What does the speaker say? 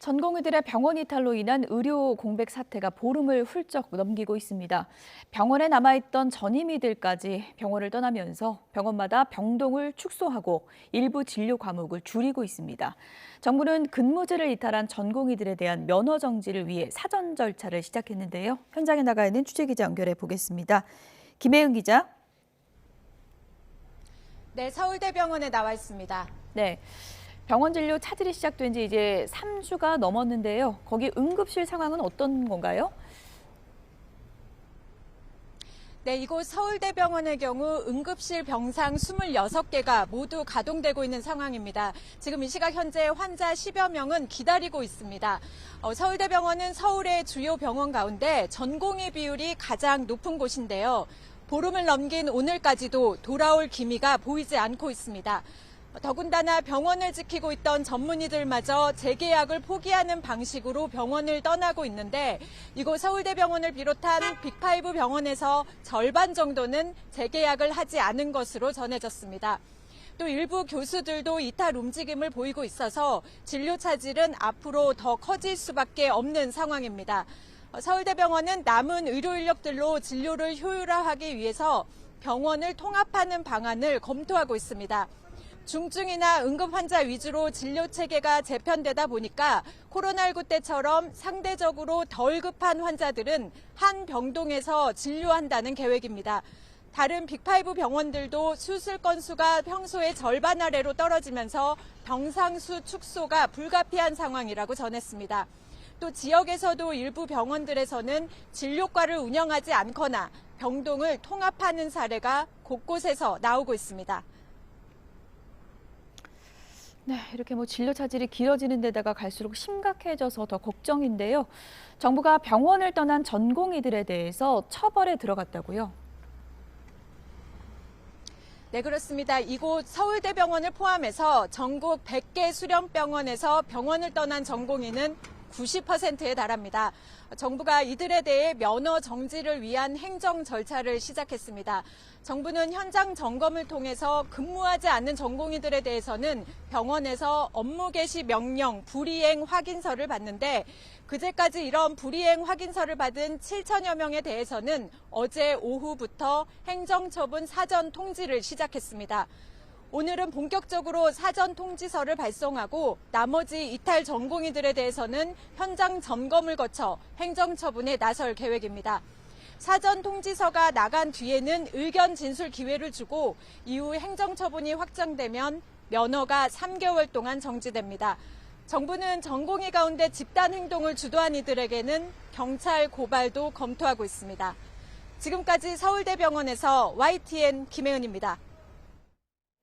전공의들의 병원 이탈로 인한 의료 공백 사태가 보름을 훌쩍 넘기고 있습니다. 병원에 남아있던 전임의들까지 병원을 떠나면서 병원마다 병동을 축소하고 일부 진료 과목을 줄이고 있습니다. 정부는 근무제를 이탈한 전공의들에 대한 면허 정지를 위해 사전 절차를 시작했는데요. 현장에 나가 있는 취재기자 연결해 보겠습니다. 김혜은 기자. 네, 서울대병원에 나와 있습니다. 네. 병원 진료 차질이 시작된 지 이제 3주가 넘었는데요. 거기 응급실 상황은 어떤 건가요? 네, 이곳 서울대병원의 경우 응급실 병상 26개가 모두 가동되고 있는 상황입니다. 지금 이 시각 현재 환자 10여 명은 기다리고 있습니다. 서울대병원은 서울의 주요 병원 가운데 전공의 비율이 가장 높은 곳인데요. 보름을 넘긴 오늘까지도 돌아올 기미가 보이지 않고 있습니다. 더군다나 병원을 지키고 있던 전문의들마저 재계약을 포기하는 방식으로 병원을 떠나고 있는데 이곳 서울대병원을 비롯한 빅5 병원에서 절반 정도는 재계약을 하지 않은 것으로 전해졌습니다. 또 일부 교수들도 이탈 움직임을 보이고 있어서 진료 차질은 앞으로 더 커질 수밖에 없는 상황입니다. 서울대병원은 남은 의료 인력들로 진료를 효율화하기 위해서 병원을 통합하는 방안을 검토하고 있습니다. 중증이나 응급 환자 위주로 진료 체계가 재편되다 보니까 코로나19 때처럼 상대적으로 덜 급한 환자들은 한 병동에서 진료한다는 계획입니다. 다른 빅5 병원들도 수술 건수가 평소의 절반 아래로 떨어지면서 병상수 축소가 불가피한 상황이라고 전했습니다. 또 지역에서도 일부 병원들에서는 진료과를 운영하지 않거나 병동을 통합하는 사례가 곳곳에서 나오고 있습니다. 네, 이렇게 진료 차질이 길어지는 데다가 갈수록 심각해져서 더 걱정인데요. 정부가 병원을 떠난 전공의들에 대해서 처벌에 들어갔다고요? 네, 그렇습니다. 이곳 서울대병원을 포함해서 전국 100개 수련병원에서 병원을 떠난 전공의는 90%에 달합니다. 정부가 이들에 대해 면허 정지를 위한 행정 절차를 시작했습니다. 정부는 현장 점검을 통해서 근무하지 않는 전공의들에 대해서는 병원에서 업무 개시 명령 불이행 확인서를 받는데 그제까지 이런 불이행 확인서를 받은 7천여 명에 대해서는 어제 오후부터 행정처분 사전 통지를 시작했습니다. 오늘은 본격적으로 사전 통지서를 발송하고 나머지 이탈 전공의들에 대해서는 현장 점검을 거쳐 행정처분에 나설 계획입니다. 사전 통지서가 나간 뒤에는 의견 진술 기회를 주고 이후 행정처분이 확정되면 면허가 3개월 동안 정지됩니다. 정부는 전공의 가운데 집단 행동을 주도한 이들에게는 경찰 고발도 검토하고 있습니다. 지금까지 서울대병원에서 YTN 김혜은입니다.